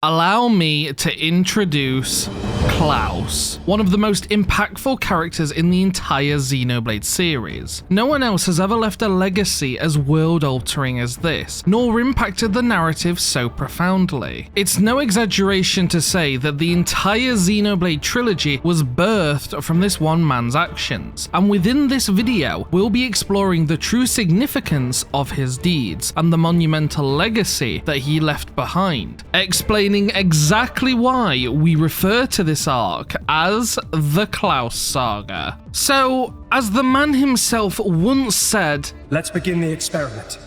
Allow me to introduce Klaus, one of the most impactful characters in the entire Xenoblade series. No one else has ever left a legacy as world-altering as this, nor impacted the narrative so profoundly. It's no exaggeration to say that the entire Xenoblade trilogy was birthed from this one man's actions, and within this video, we'll be exploring the true significance of his deeds and the monumental legacy that he left behind, explaining exactly why we refer to this arc as the Klaus Saga. So, as the man himself once said, "Let's begin the experiment."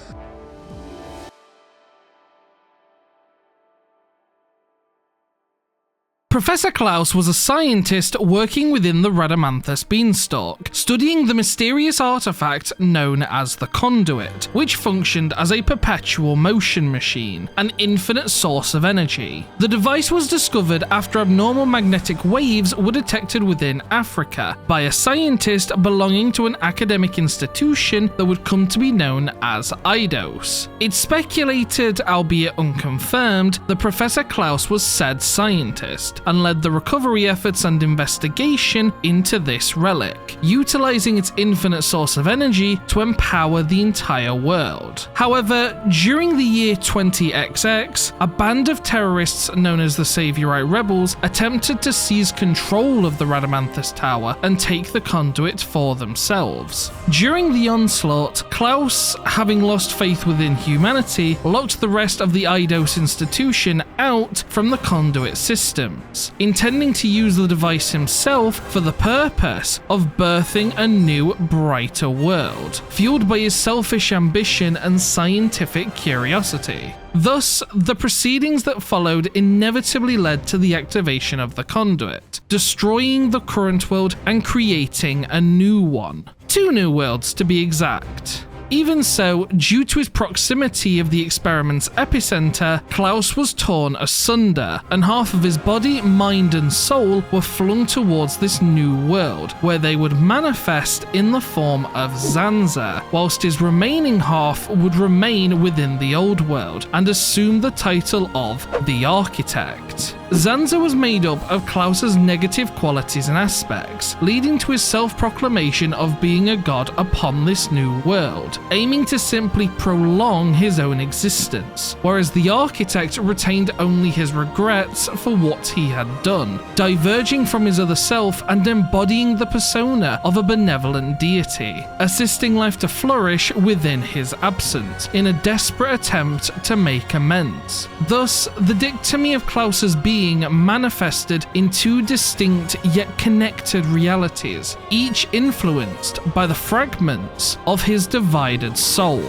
Professor Klaus was a scientist working within the Rhadamanthus beanstalk, studying the mysterious artifact known as the Conduit, which functioned as a perpetual motion machine, an infinite source of energy. The device was discovered after abnormal magnetic waves were detected within Africa by a scientist belonging to an academic institution that would come to be known as Eidos. It's speculated, albeit unconfirmed, that Professor Klaus was said scientist, and led the recovery efforts and investigation into this relic, utilizing its infinite source of energy to empower the entire world. However, during the year 20XX, a band of terrorists known as the Saviorite Rebels attempted to seize control of the Rhadamanthus Tower and take the conduit for themselves. During the onslaught, Klaus, having lost faith within humanity, locked the rest of the Eidos institution out from the conduit system, intending to use the device himself for the purpose of birthing a new, brighter world, fueled by his selfish ambition and scientific curiosity. Thus, the proceedings that followed inevitably led to the activation of the conduit, destroying the current world and creating a new one. 2 new worlds to be exact. Even so, due to his proximity of the experiment's epicenter, Klaus was torn asunder, and half of his body, mind and soul were flung towards this new world, where they would manifest in the form of Zanza, whilst his remaining half would remain within the old world and assume the title of the Architect. Zanza was made up of Klaus's negative qualities and aspects, leading to his self-proclamation of being a god upon this new world, aiming to simply prolong his own existence, whereas the Architect retained only his regrets for what he had done, diverging from his other self and embodying the persona of a benevolent deity, assisting life to flourish within his absence, in a desperate attempt to make amends. Thus, the dichotomy of Klaus's being manifested in 2 distinct yet connected realities, each influenced by the fragments of his divided soul.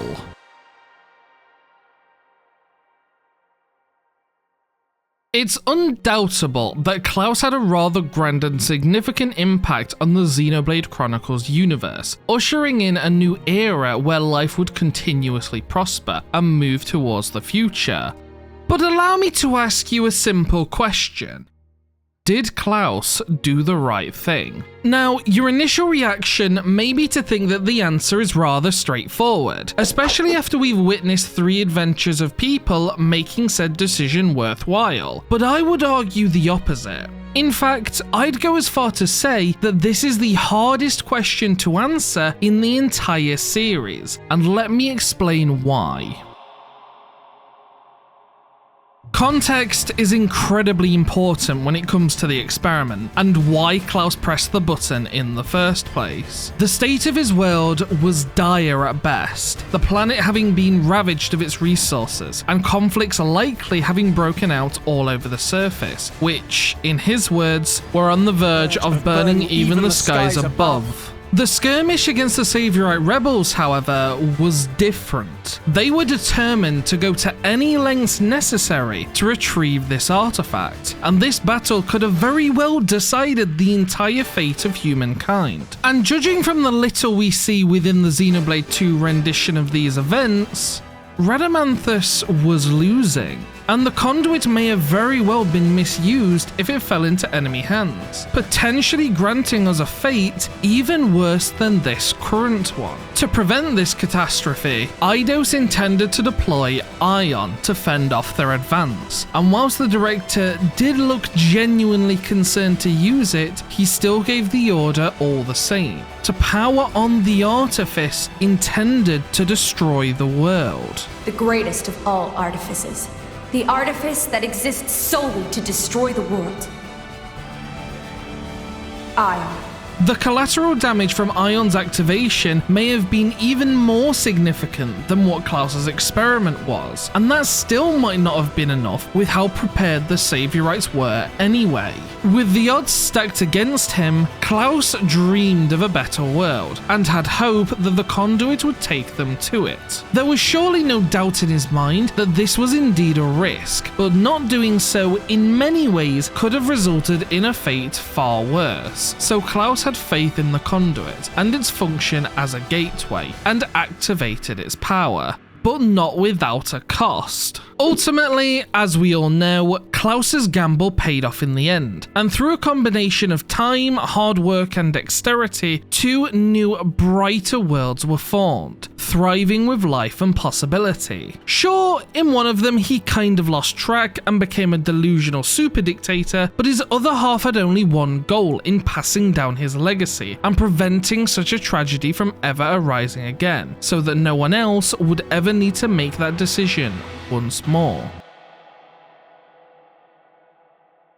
It's undoubtable that Klaus had a rather grand and significant impact on the Xenoblade Chronicles universe, ushering in a new era where life would continuously prosper and move towards the future. But allow me to ask you a simple question. Did Klaus do the right thing? Now, your initial reaction may be to think that the answer is rather straightforward, especially after we've witnessed 3 adventures of people making said decision worthwhile, but I would argue the opposite. In fact, I'd go as far to say that this is the hardest question to answer in the entire series, and let me explain why. Context is incredibly important when it comes to the experiment, and why Klaus pressed the button in the first place. The state of his world was dire at best, the planet having been ravaged of its resources, and conflicts likely having broken out all over the surface, which, in his words, were on the verge of burning even the skies above. The skirmish against the Saviorite Rebels, however, was different. They were determined to go to any lengths necessary to retrieve this artifact, and this battle could have very well decided the entire fate of humankind. And judging from the little we see within the Xenoblade 2 rendition of these events, Rhadamanthus was losing. and the conduit may have very well been misused if it fell into enemy hands, potentially granting us a fate even worse than this current one. To prevent this catastrophe, Eidos intended to deploy Ion to fend off their advance, and whilst the director did look genuinely concerned to use it, he still gave the order all the same, to power on the artifice intended to destroy the world. The greatest of all artifices. The artifice that exists solely to destroy the world. Ion. The collateral damage from Ion's activation may have been even more significant than what Klaus's experiment was, and that still might not have been enough with how prepared the Saviorites were anyway. With the odds stacked against him, Klaus dreamed of a better world, and had hope that the conduit would take them to it. There was surely no doubt in his mind that this was indeed a risk, but not doing so in many ways could have resulted in a fate far worse, so Klaus had faith in the conduit and its function as a gateway, and activated its power, but not without a cost. Ultimately, as we all know, Klaus's gamble paid off in the end, and through a combination of time, hard work and dexterity, 2 new, brighter worlds were formed, thriving with life and possibility. Sure, in one of them he kind of lost track and became a delusional super dictator, but his other half had only one goal in passing down his legacy and preventing such a tragedy from ever arising again, so that no one else would ever need to make that decision once more.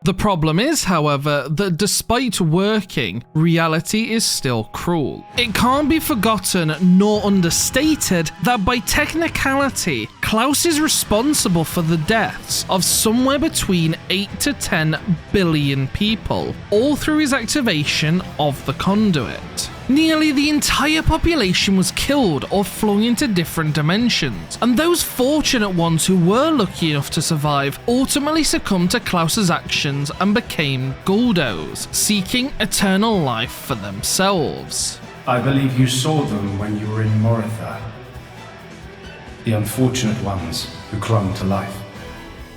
The problem is, however, that despite working, reality is still cruel. It can't be forgotten nor understated that by technicality, Klaus is responsible for the deaths of somewhere between 8 to 10 billion people, all through his activation of the conduit. Nearly the entire population was killed or flung into different dimensions, and those fortunate ones who were lucky enough to survive ultimately succumbed to Klaus's actions and became Guldos, seeking eternal life for themselves. I believe you saw them when you were in Moritha. The unfortunate ones who clung to life.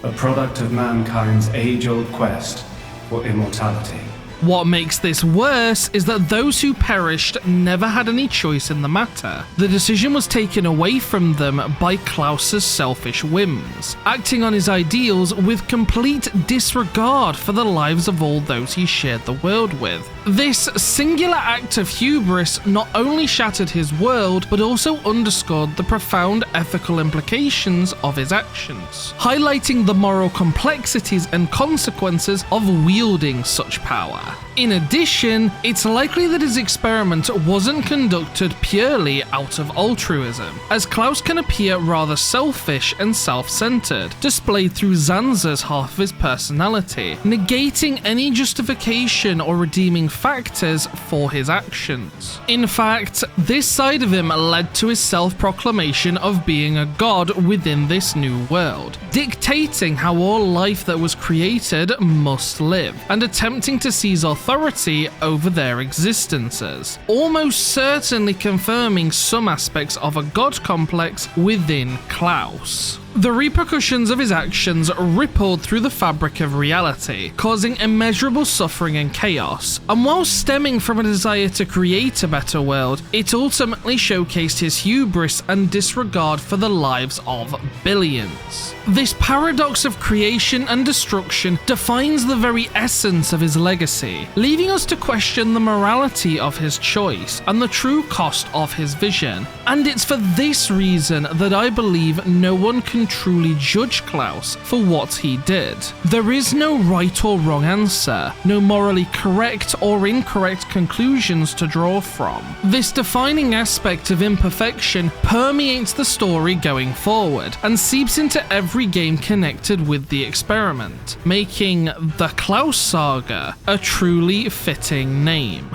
A product of mankind's age-old quest for immortality. What makes this worse is that those who perished never had any choice in the matter. The decision was taken away from them by Klaus's selfish whims, acting on his ideals with complete disregard for the lives of all those he shared the world with. This singular act of hubris not only shattered his world, but also underscored the profound ethical implications of his actions, highlighting the moral complexities and consequences of wielding such power. In addition, it's likely that his experiment wasn't conducted purely out of altruism, as Klaus can appear rather selfish and self-centered, displayed through Zanza's half of his personality, negating any justification or redeeming factors for his actions. In fact, this side of him led to his self-proclamation of being a god within this new world, dictating how all life that was created must live, and attempting to seize authority over their existences, almost certainly confirming some aspects of a god complex within Klaus. The repercussions of his actions rippled through the fabric of reality, causing immeasurable suffering and chaos, and while stemming from a desire to create a better world, it ultimately showcased his hubris and disregard for the lives of billions. This paradox of creation and destruction defines the very essence of his legacy, leaving us to question the morality of his choice and the true cost of his vision. And it's for this reason that I believe no one can truly judge Klaus for what he did. There is no right or wrong answer, no morally correct or incorrect conclusions to draw from. This defining aspect of imperfection permeates the story going forward and seeps into every game connected with the experiment, making the Klaus Saga a truly fitting name.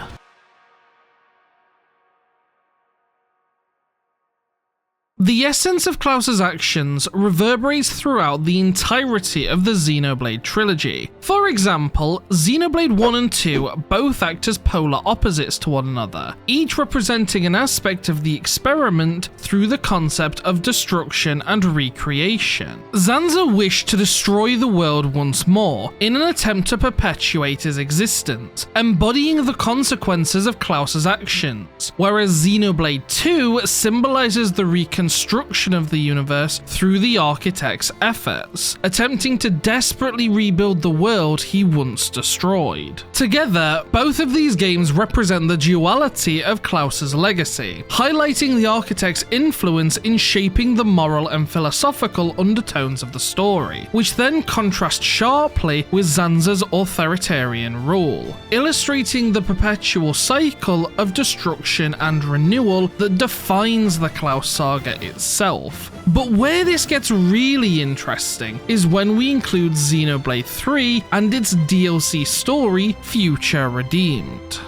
The essence of Klaus's actions reverberates throughout the entirety of the Xenoblade trilogy. For example, Xenoblade 1 and 2 both act as polar opposites to one another, each representing an aspect of the experiment through the concept of destruction and recreation. Zanza wished to destroy the world once more, in an attempt to perpetuate his existence, embodying the consequences of Klaus's actions, whereas Xenoblade 2 symbolizes the reconstruction of the universe through the architect's efforts, attempting to desperately rebuild the world he once destroyed. Together, both of these games represent the duality of Klaus's legacy, highlighting the architect's influence in shaping the moral and philosophical undertones of the story, which then contrast sharply with Zanza's authoritarian rule, illustrating the perpetual cycle of destruction and renewal that defines the Klaus Saga itself. But where this gets really interesting is when we include Xenoblade 3 and its DLC story, Future Redeemed.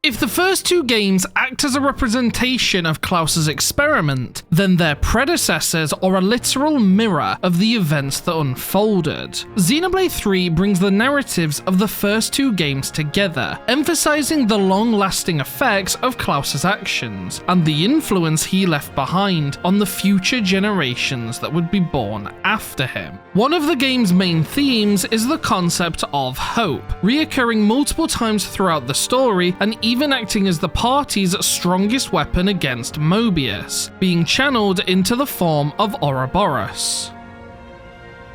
If the first two games act as a representation of Klaus's experiment, then their predecessors are a literal mirror of the events that unfolded. Xenoblade 3 brings the narratives of the first two games together, emphasizing the long-lasting effects of Klaus's actions and the influence he left behind on the future generations that would be born after him. One of the game's main themes is the concept of hope, reoccurring multiple times throughout the story and even acting as the party's strongest weapon against Mobius, being channeled into the form of Ouroboros.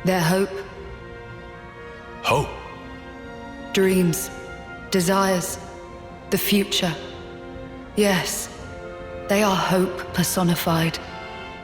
Their hope. Hope? Dreams. Desires. The future. Yes, they are hope personified.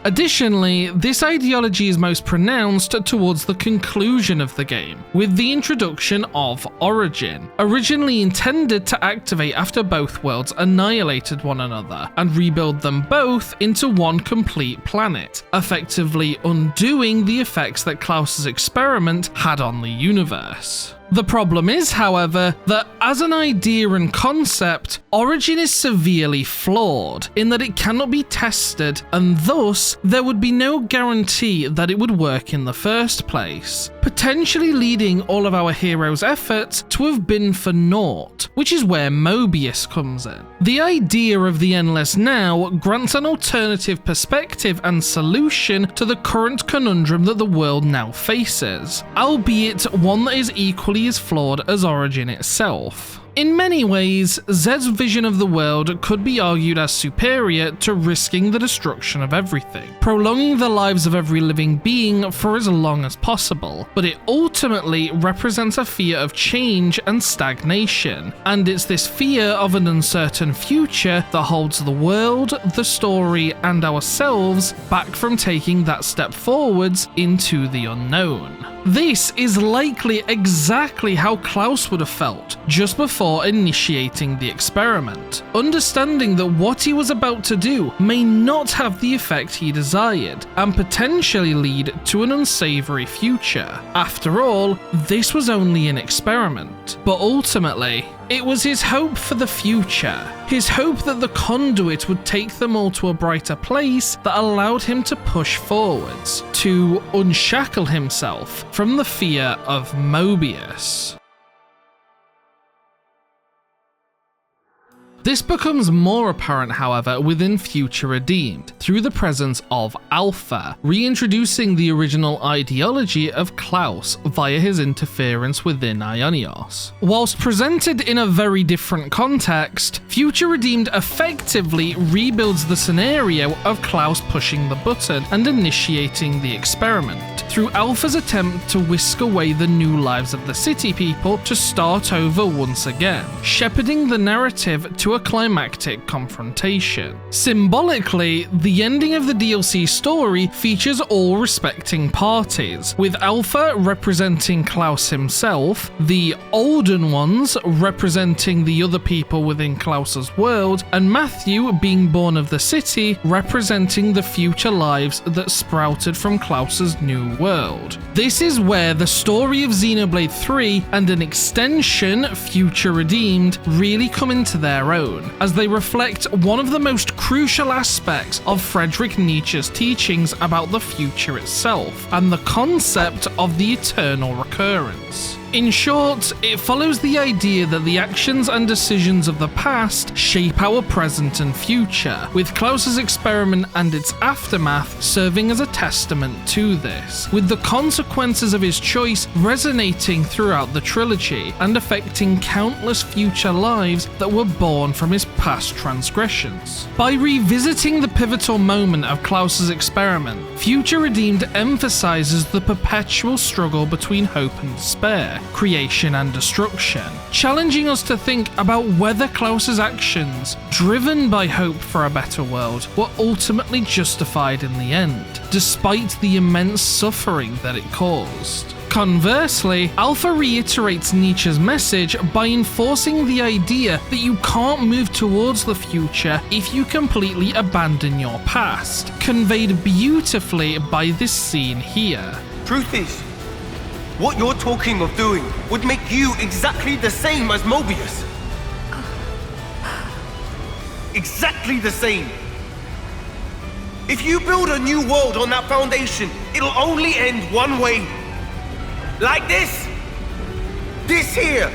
Additionally, this ideology is most pronounced towards the conclusion of the game, with the introduction of Origin, originally intended to activate after both worlds annihilated one another and rebuild them both into one complete planet, effectively undoing the effects that Klaus's experiment had on the universe. The problem is, however, that as an idea and concept, Origin is severely flawed in that it cannot be tested, and thus there would be no guarantee that it would work in the first place, potentially leading all of our heroes' efforts to have been for naught, which is where Mobius comes in. The idea of the Endless Now grants an alternative perspective and solution to the current conundrum that the world now faces, albeit one that is equally as flawed as Origin itself. In many ways, Zed's vision of the world could be argued as superior to risking the destruction of everything, prolonging the lives of every living being for as long as possible, but it ultimately represents a fear of change and stagnation, and it's this fear of an uncertain future that holds the world, the story, and ourselves back from taking that step forwards into the unknown. This is likely exactly how Klaus would have felt just before initiating the experiment, understanding that what he was about to do may not have the effect he desired, and potentially lead to an unsavory future. After all, this was only an experiment, but ultimately, it was his hope for the future, his hope that the conduit would take them all to a brighter place that allowed him to push forwards, to unshackle himself from the fear of Mobius. This becomes more apparent, however, within Future Redeemed, through the presence of Alpha, reintroducing the original ideology of Klaus via his interference within Ionios. Whilst presented in a very different context, Future Redeemed effectively rebuilds the scenario of Klaus pushing the button and initiating the experiment, through Alpha's attempt to whisk away the new lives of the city people to start over once again, shepherding the narrative to a climactic confrontation. Symbolically, the ending of the DLC story features all respecting parties, with Alpha representing Klaus himself, the Olden Ones representing the other people within Klaus's world, and Matthew, being born of the city, representing the future lives that sprouted from Klaus's new world. This is where the story of Xenoblade 3 and an extension, Future Redeemed, really come into their own, as they reflect one of the most crucial aspects of Friedrich Nietzsche's teachings about the future itself, and the concept of the eternal recurrence. In short, it follows the idea that the actions and decisions of the past shape our present and future, with Klaus's experiment and its aftermath serving as a testament to this, with the consequences of his choice resonating throughout the trilogy and affecting countless future lives that were born from his past transgressions. By revisiting the pivotal moment of Klaus's experiment, Future Redeemed emphasizes the perpetual struggle between hope and despair, creation and destruction, challenging us to think about whether Klaus's actions, driven by hope for a better world, were ultimately justified in the end, despite the immense suffering that it caused. Conversely, Alpha reiterates Nietzsche's message by enforcing the idea that you can't move towards the future if you completely abandon your past, conveyed beautifully by this scene here. Truth is, what you're talking of doing would make you exactly the same as Mobius. Exactly the same. If you build a new world on that foundation, it'll only end one way. Like this. This here.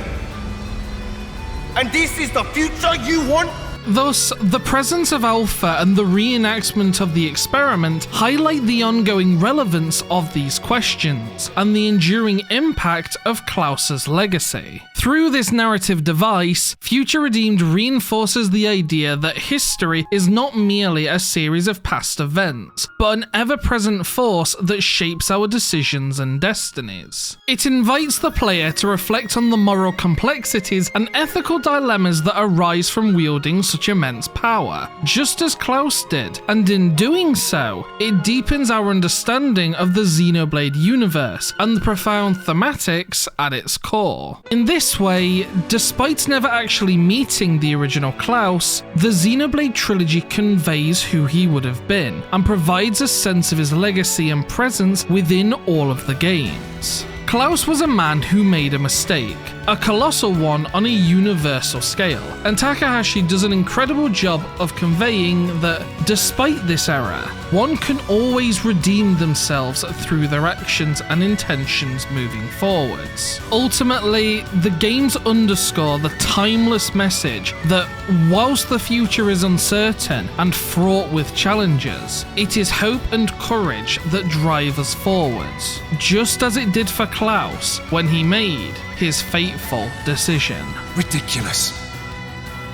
And this is the future you want? Thus, the presence of Alpha and the reenactment of the experiment highlight the ongoing relevance of these questions and the enduring impact of Klaus's legacy. Through this narrative device, Future Redeemed reinforces the idea that history is not merely a series of past events, but an ever-present force that shapes our decisions and destinies. It invites the player to reflect on the moral complexities and ethical dilemmas that arise from wielding such immense power, just as Klaus did, and in doing so, it deepens our understanding of the Xenoblade universe and the profound thematics at its core. In this way, despite never actually meeting the original Klaus, the Xenoblade trilogy conveys who he would have been, and provides a sense of his legacy and presence within all of the games. Klaus was a man who made a mistake, a colossal one on a universal scale, and Takahashi does an incredible job of conveying that, despite this error, one can always redeem themselves through their actions and intentions moving forwards. Ultimately, the games underscore the timeless message that, whilst the future is uncertain and fraught with challenges, it is hope and courage that drive us forwards, just as it did for Klaus when he made his fateful decision. Ridiculous.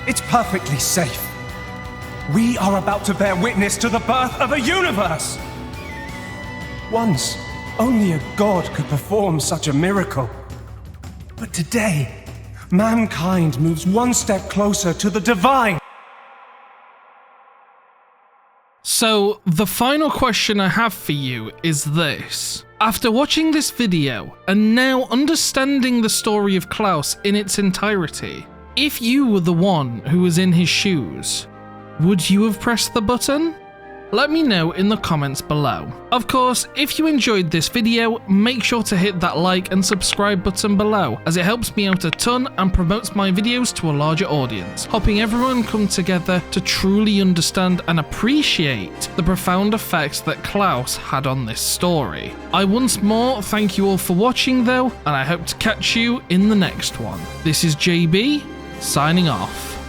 It's perfectly safe. We are about to bear witness to the birth of a universe! Once, only a god could perform such a miracle. But today, mankind moves one step closer to the divine. So, the final question I have for you is this. After watching this video, and now understanding the story of Klaus in its entirety, if you were the one who was in his shoes, would you have pressed the button? Let me know in the comments below. Of course, if you enjoyed this video, make sure to hit that like and subscribe button below, as it helps me out a ton and promotes my videos to a larger audience, helping everyone come together to truly understand and appreciate the profound effects that Klaus had on this story. I once more thank you all for watching though, and I hope to catch you in the next one. This is JB, signing off.